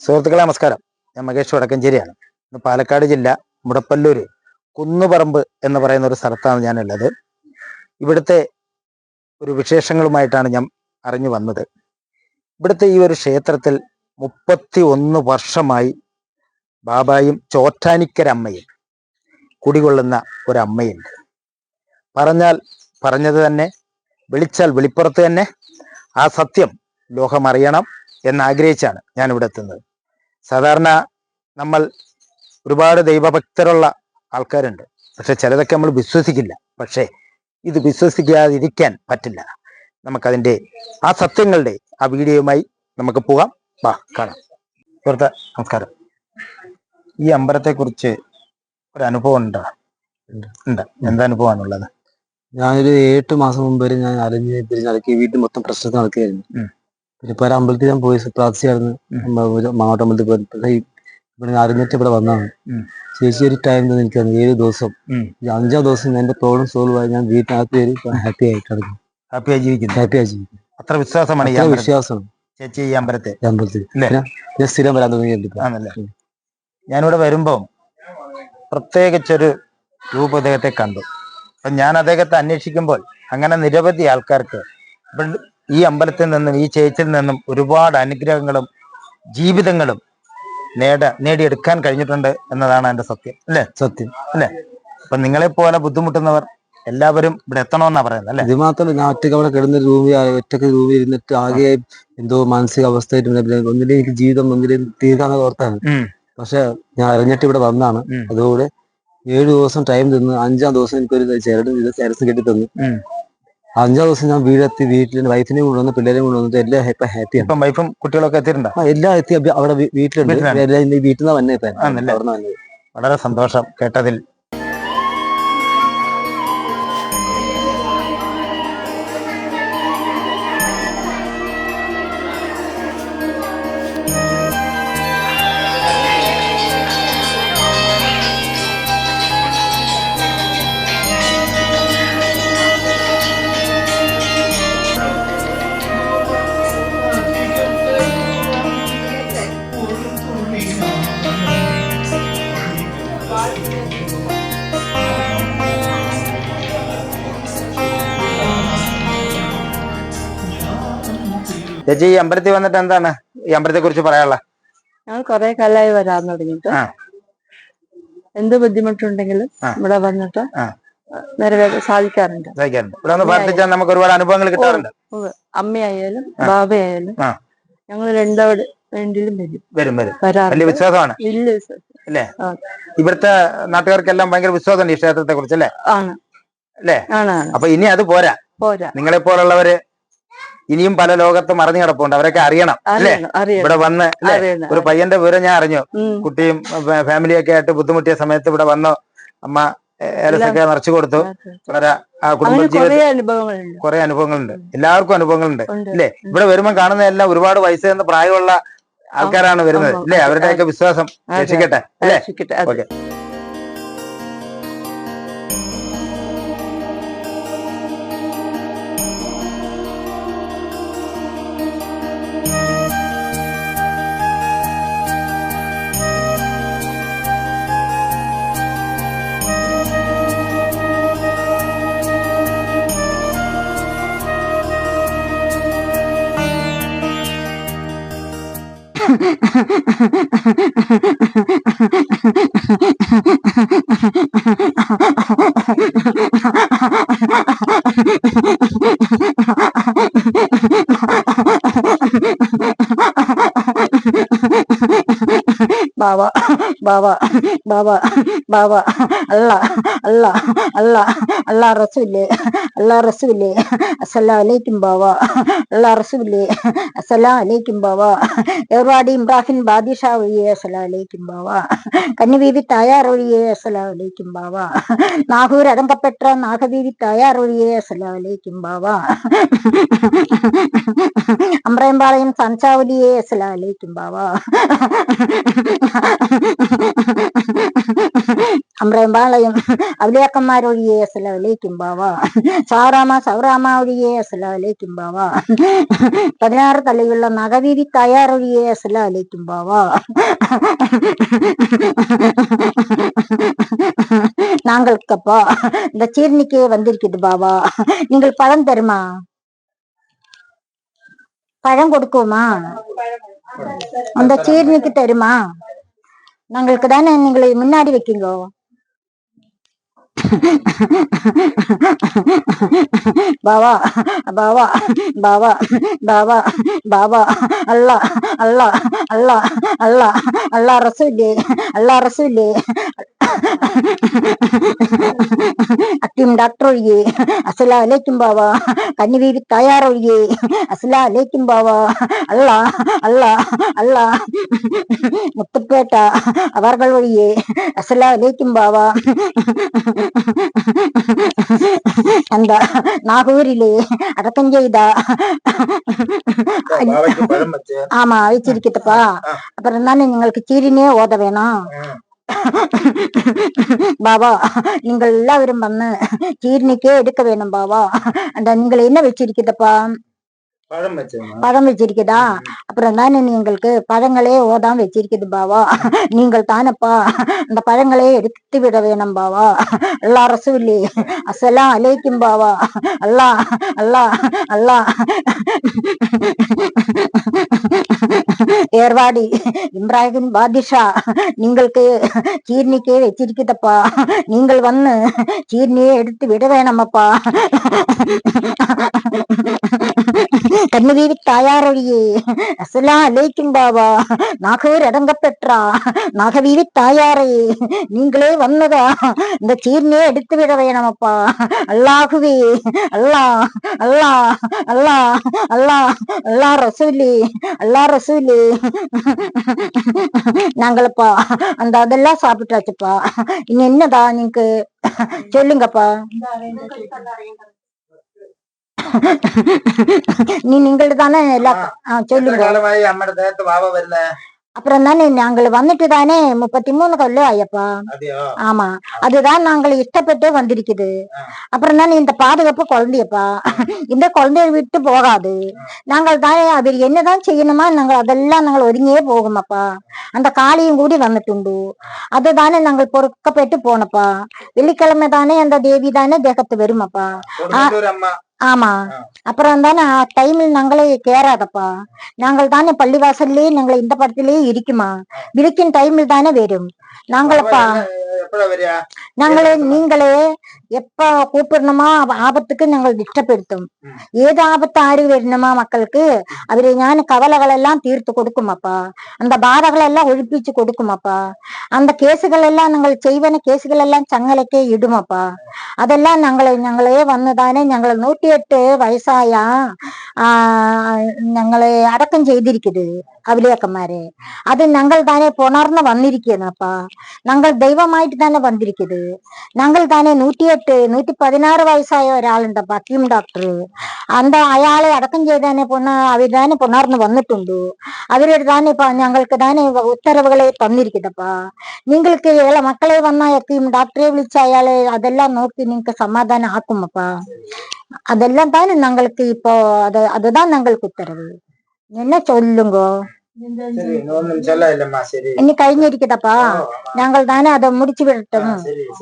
സുഹൃത്തുക്കളെ നമസ്കാരം. ഞാൻ മകേഷ് വടക്കഞ്ചേരിയാണ്. ഇന്ന് പാലക്കാട് ജില്ല മുടപ്പല്ലൂര് കുന്നുപറമ്പ് എന്ന് പറയുന്ന ഒരു സ്ഥലത്താണ് ഞാനുള്ളത്. ഇവിടുത്തെ ഒരു വിശേഷങ്ങളുമായിട്ടാണ് ഞാൻ അറിഞ്ഞു വന്നത്. ഇവിടുത്തെ ഈ ഒരു ക്ഷേത്രത്തിൽ 31 വർഷമായി ബാബായും ചോറ്റാനിക്കരമ്മയും കുടികൊള്ളുന്ന ഒരമ്മയുണ്ട്. പറഞ്ഞാൽ പറഞ്ഞത് തന്നെ, വിളിച്ചാൽ വെളിപ്പുറത്ത് തന്നെ. ആ സത്യം ലോകം അറിയണം എന്നാഗ്രഹിച്ചാണ് ഞാനിവിടെ എത്തുന്നത്. സാധാരണ നമ്മൾ ഒരുപാട് ദൈവഭക്തരുള്ള ആൾക്കാരുണ്ട്, പക്ഷെ ചിലതൊക്കെ നമ്മൾ വിശ്വസിക്കില്ല. പക്ഷേ ഇത് വിശ്വസിക്കാതിരിക്കാൻ പറ്റില്ല. നമുക്കതിൻ്റെ ആ സത്യങ്ങളുടെ ആ വീഡിയോയുമായി നമുക്ക് പോകാം. വാ കാണാം. സുഹൃത്തെ നമസ്കാരം. ഈ അമ്പലത്തെക്കുറിച്ച് ഒരു അനുഭവം ഉണ്ടോ? ഉണ്ട്. എന്താ അനുഭവമാണുള്ളത്? ഞാനൊരു 8 മാസം മുമ്പ് വരെ ഞാൻ അലഞ്ഞ് തിരിഞ്ഞടക്കി വീട്ടിൽ മൊത്തം പ്രശ്നത്തിൽ നടക്കുകയായിരുന്നു. പിന്നെ ഇപ്പൊ അമ്പലത്തിൽ ഞാൻ പോയി പ്രാർത്ഥിച്ചായിരുന്നു. മാവട്ടമ്പലത്തിൽ പോയി ഇവിടെ അറിഞ്ഞിട്ട് ഇവിടെ വന്നതാണ്. ചേച്ചി ഒരു ടൈം തന്നെ എനിക്ക് 7 ദിവസം, 5ാം ദിവസം എന്റെ പ്രോബ്ലം സോൾവ് ആയി. ഞാൻ വീട്ടിനകത്ത് കയറി ഹാപ്പി ആയിട്ട് കിടക്കും. ഹാപ്പിയായി ജീവിക്കുന്നു. അത്ര വിശ്വാസമാണ് വിശ്വാസം ചേച്ചി ഈ അമ്പലത്തിൽ. ഞാൻ സ്ഥിരം വരാൻ തുടങ്ങിയിട്ടുണ്ട്. ഞാനിവിടെ വരുമ്പോൾ പ്രത്യേകിച്ചൊരു രൂപ അദ്ദേഹത്തെ കണ്ടു. അപ്പം ഞാൻ അദ്ദേഹത്തെ അന്വേഷിക്കുമ്പോൾ അങ്ങനെ നിരവധി ആൾക്കാർക്ക് ഈ അമ്പലത്തിൽ നിന്നും ഈ ചേച്ചിയിൽ നിന്നും ഒരുപാട് അനുഗ്രഹങ്ങളും ജീവിതങ്ങളും നേടിയെടുക്കാൻ കഴിഞ്ഞിട്ടുണ്ട് എന്നതാണ് എൻ്റെ സത്യം. അല്ലേ? സത്യം അല്ലേ? അപ്പൊ നിങ്ങളെപ്പോലെ ബുദ്ധിമുട്ടുന്നവർ എല്ലാവരും ഇവിടെ എത്തണമെന്നാ പറയുന്നത് അല്ലേ? ഇത് മാത്രമല്ല, ഞാൻ ഒറ്റയ്ക്ക് അവിടെ കിടന്ന ഒറ്റയ്ക്ക് റൂമിൽ ഇരുന്നിട്ട് ആകെ എന്തോ മാനസിക അവസ്ഥയായിട്ട് ഒന്നിലും എനിക്ക് ജീവിതം ഒന്നിലും തീർക്കാന്ന് ഓർത്താണ്. പക്ഷെ ഞാൻ അറിഞ്ഞിട്ട് ഇവിടെ വന്നാണ്. അതുകൂടെ 7 ദിവസം ടൈം തന്നു. 5ാം ദിവസം എനിക്കൊരു ചരസ് കെട്ടി തന്നു. 5ാം ദിവസം ഞാൻ വീട്ടിൽ വൈഫിനെ കൊണ്ടുവന്ന് പിള്ളേരെ കൊണ്ടുവന്നിട്ട് എല്ലാം ഹാപ്പിയാണ്. ഇപ്പം വൈഫും കുട്ടികളൊക്കെ എത്തിയിട്ടുണ്ടോ? എല്ലാം എത്തി. അവിടെ വീട്ടിലുണ്ട്. വീട്ടിൽ നിന്ന് വന്നേ. വളരെ സന്തോഷം കേട്ടതിൽ. ചേച്ചി ഈ അമ്പലത്തിൽ വന്നിട്ട് എന്താണ് ഈ അമ്പലത്തെ കുറിച്ച് പറയാനുള്ള? ഞങ്ങൾ കുറെ കാലമായി വരാൻ തുടങ്ങിയിട്ട് എന്ത് ബുദ്ധിമുട്ടുണ്ടെങ്കിലും ഇവിടെ വന്നിട്ട് സാധിക്കാറുണ്ട്. ഇവിടെ വന്ന് പ്രാർത്ഥിച്ചാൽ നമുക്ക് ഒരുപാട് അനുഭവങ്ങൾ കിട്ടാറുണ്ട്. അമ്മയായാലും ബാബയായാലും ഞങ്ങൾ രണ്ടോട് വേണ്ടിയും വരും. വലിയ വിശ്വാസമാണ്. വലിയ വിശ്വാസം അല്ലേ? ഇവിടുത്തെ നാട്ടുകാർക്കെല്ലാം ഭയങ്കര വിശ്വാസമുണ്ട് ഈ ക്ഷേത്രത്തെ കുറിച്ച് അല്ലേ? ആണ്. അല്ലേ? ആണ്. അപ്പൊ ഇനി അത് പോരാ. നിങ്ങളെപ്പോലുള്ളവര് ഇനിയും പല ലോകത്ത് മറിഞ്ഞു കിടപ്പുണ്ട്. അവരൊക്കെ അറിയണം അല്ലേ? ഇവിടെ വന്ന് ഒരു പയ്യന്റെ വിവരം ഞാൻ അറിഞ്ഞു. കുട്ടിയും ഫാമിലിയൊക്കെ ആയിട്ട് ബുദ്ധിമുട്ടിയ സമയത്ത് ഇവിടെ വന്ന് അമ്മ ഏലസൊക്കെ നിറച്ചു കൊടുത്തു. വളരെ ആ കുടുംബ ജീവിതത്തിൽ കുറെ അനുഭവങ്ങളുണ്ട്. എല്ലാവർക്കും അനുഭവങ്ങളുണ്ട് അല്ലേ? ഇവിടെ വരുമ്പോൾ കാണുന്ന എല്ലാം ഒരുപാട് വയസ്സ് എന്ന പ്രായമുള്ള ആൾക്കാരാണ് വരുന്നത് അല്ലേ? അവരുടെയൊക്കെ വിശ്വാസം രക്ഷിക്കട്ടെ അല്ലേ? ഓക്കെ. ബാബ ബാബ ബാബ ബാബ അല്ലാ അല്ലാ അല്ലാ അല്ലാ റസൂലേ അല്ലാ റസൂലേ അസ്സലാമു അലൈക്കും ബാബ അല്ലാ റസൂലേ അസ്സലാമു അലൈക്കും ബാബ ഏർവാടി ഇബ്രാഹിം ബാദിഷാ വഴിയേ അസ്സലാമു അലൈക്കും ബാബ കന്നിബീബി തായാർ വഴിയേ അസ്സലാമു അലൈക്കും ബാബ നാഗൂർ അടങ്കപ്പെട്ട നാഗബീബി തായാർ വഴിയേ അസ്സലാമു അലൈക്കും ബാബ അമ്രയമ്പാളയം സൻസാവലിയേ അസ്സലാമു അലൈക്കും ബാബ അമ്രയമ്പാളയം അവലിയാക്കന്മാരൊഴിയെ അസ്സലാമലൈക്കും ബാവ. സൗറാമ ഒഴിയെ അസ്സലാമലൈക്കും ബാവ. 16 തലയുള്ള നഗവീതി തയ്യാറൊഴിയെ അസ്സലാമലൈക്കും ബാവ. நாங்களுக்கப்பா இந்த சீர்னிக்கே வந்திருக்குது பாவா. நீங்கள் பழம் தருமா? பழம் கொடுக்குமா? அந்த சீர்னிக்கு தருமா? நாங்களுக்கு தானே நீங்களை முன்னாடி வைக்குங்க. பாவா பாவா பாவா பாவா பாவா அல்லா அல்லா அல்லா அல்லா அல்லா ரசூலே அல்லா ரசூலே. അക്കിം ഡോക്ടർ ഒഴിയെ അസ്സലാമലൈക്കും ബാവ. കന്നിവീതി തയ്യാറൊഴിയെ അസ്സലാമലൈക്കും ബാവ. അല്ലാ അല്ലാ അല്ലാ മുത്തപ്പേട്ട അവർകൾ ഒഴിയെ അസ്സലാമലൈക്കും ബാവ. എന്താ നാഗൂരിലെ അടക്കം ചെയ്ത ஆமா வச்சிருக்கட்டப்பா. அப்புறம் தானே നിങ്ങൾക്ക് ചീരിനെ ഓത വേണം பாபா. நீங்கள் எல்லாரும் வந்து சீர்னிக்கே எடுக்க வேணும் பாபா. அந்த நீங்கள் என்ன வச்சிருக்கீங்கப்பா? பழம் வச்சிருக்குதா? அப்புறம் தானே நீங்களுக்கு பழங்களே ஓதாம் வச்சிருக்குது பாவா. நீங்கள் தானப்பா அந்த பழங்களே எடுத்து விட வேணும் பாவா. அல்லா ரசூலே அஸ்ஸலாம் அலைக்கும் பாவா. அல்லா அல்லா அல்லா. ஏர்வாடி இப்ராஹிம் பாதிஷா നിങ്ങൾക്ക് சீர்னிக்கே வச்சிருக்குதப்பா. நீங்கள் வந்து சீர்னியே எடுத்து விட வேணாமப்பா. കണ്ണുവീരി തായാറൊഴിയെ അസ്സലാം അലൈക്കും ബാബா. നാഗൂർ അടങ്കപ്പെട്ടാ നാഗവീരി തായാറേ நீங்களே வந்ததா இந்த சீர்னியே எடுத்து விட வேணாமப்பா. அல்லாஹுவே அல்லா அல்லா அல்லா அல்லா அல்லா ரசூலே அல்லா ரசூலே. நாங்களப்பா அந்த அதெல்லாம் சாப்பிட்டாச்சுப்பா. இனி என்னதா நீங்க சொல்லுங்கப்பா. நீங்கள் தானே எல்லாம் சொல்லுங்க. அப்புறம் தானே நாங்கள் வந்துட்டு தானே 33 கொல்லம் ஐயப்பா. ஆமா அதுதான் நாங்கள் இஷ்டப்பட்டு வந்திருக்குது. அப்புறம் தானே இந்த பாதுகாப்பு குழந்தையப்பா. இந்த குழந்தைய விட்டு போகாது. நாங்கள் தானே அது என்னதான் செய்யணுமா நாங்கள் அதெல்லாம் நாங்கள் ஒதுங்கியே போகுமப்பா. அந்த காளியும் கூடி வந்துட்டுண்டு அதுதானே நாங்கள் பொறுக்கப்பட்டு போனப்பா. வெள்ளிக்கிழமை தானே அந்த தேவி தானே தேகத்து வருமப்பா. ஆமா அப்புறம் தானே டைமில் நாங்களே கேராதப்பா. நாங்கள் தானே பள்ளிவாசல்லே நாங்கள் இந்த படத்திலேயே இருக்குமா. விழிக்கும் டைமில் தானே வரும். நாங்களப்பா ഞങ്ങളെ നീങ്ങളെ എപ്പ കൂപ്പിടണമോ ആപത്തുക്ക് ഞങ്ങൾ ഇഷ്ടപ്പെടുത്തും. ഏത് ആപത്ത് ആര് വരണമോ മക്കൾക്ക് അവര് ഞാൻ കവലകളെല്ലാം തീർത്തു കൊടുക്കുമപ്പാ. அந்த பாதகளெல்லாம் ஒழிப்பிச்சு கொடுக்குமப்பா. அந்த கேசுகளெல்லாம் நாங்கள் செய்வன கேசுகளெல்லாம் சங்கலைக்கே இடுமப்பா. அதெல்லாம் ഞങ്ങളെ വന്നതാനെ ഞങ്ങൾ 108 വയസ്സായ ഞങ്ങളെ അടക്കം ചെയ്തിരിക്കുന്നത് അവലിയാക്കന്മാരെ. അത് ഞങ്ങൾ താനെ പുണർന്ന് വന്നിരിക്കുന്നപ്പാ. ഞങ്ങൾ ദൈവമായിട്ട് തന്നെ വന്നിരിക്കുന്നത്. ഞങ്ങൾ താനെ 108 116 വയസ്സായ ഒരാളുണ്ടപ്പാ അക്കീം ഡോക്ടർ. അയാളെ അടക്കം ചെയ്താനെ അവർ താനെ പുണർന്ന് വന്നിട്ടുണ്ട്. അവരുടെ താനെ ഞങ്ങൾക്ക് താനെ ഉത്തരവുകളെ തന്നിരിക്കുന്നപ്പാ. നിങ്ങൾക്ക് മക്കളെ വന്ന അക്കീം ഡോക്ടറെ വിളിച്ച അയാളെ അതെല്ലാം നോക്കി നിങ്ങൾക്ക് സമാധാനം ആക്കുമപ്പാ. അതെല്ലാം താനെ ഞങ്ങൾക്ക് ഇപ്പോ அதுதான் ഞങ്ങൾക്ക് ഉത്തരവ്. என்ன சொல்லுங்க. ഇനി കഴിഞ്ഞിരിക്കട്ടപ്പാ. ഞങ്ങൾ താനെ அதை முடிச்சு விடட்டும்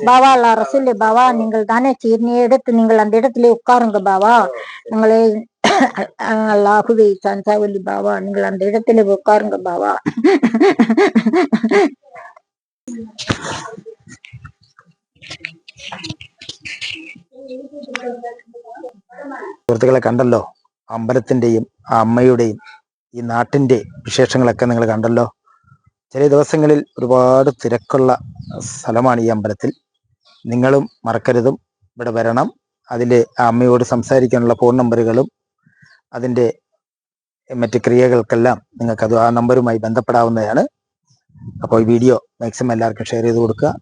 பாவா. அல்லா ரசூலே பாவா. நீங்கள் தானே சீர்னியை எடுத்து நீங்கள் அந்த இடத்திலே உட்காருங்க பாவா. உங்களை அல்லாஹுவே சன்சாவலி பாவா. நீங்கள் அந்த இடத்திலே உட்காருங்க பாவா. സുഹൃത്തുക്കളെ കണ്ടല്ലോ. അമ്പലത്തിന്റെയും ആ അമ്മയുടെയും ഈ നാട്ടിന്റെ വിശേഷങ്ങളൊക്കെ നിങ്ങൾ കണ്ടല്ലോ. ചില ദിവസങ്ങളിൽ ഒരുപാട് തിരക്കുള്ള സ്ഥലമാണ് ഈ അമ്പലത്തിൽ. നിങ്ങളും മറക്കരുതും ഇവിടെ വരണം. അതിൽ ആ അമ്മയോട് സംസാരിക്കാനുള്ള ഫോൺ നമ്പറുകളും അതിൻ്റെ മറ്റ് ക്രിയകൾക്കെല്ലാം നിങ്ങൾക്കത് ആ നമ്പറുമായി ബന്ധപ്പെടാവുന്നതാണ്. അപ്പോൾ ഈ വീഡിയോ മാക്സിമം എല്ലാവർക്കും ഷെയർ ചെയ്ത് കൊടുക്കുക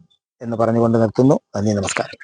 എന്ന് പറഞ്ഞുകൊണ്ട് നിർത്തുന്നു. നന്ദി, നമസ്കാരം.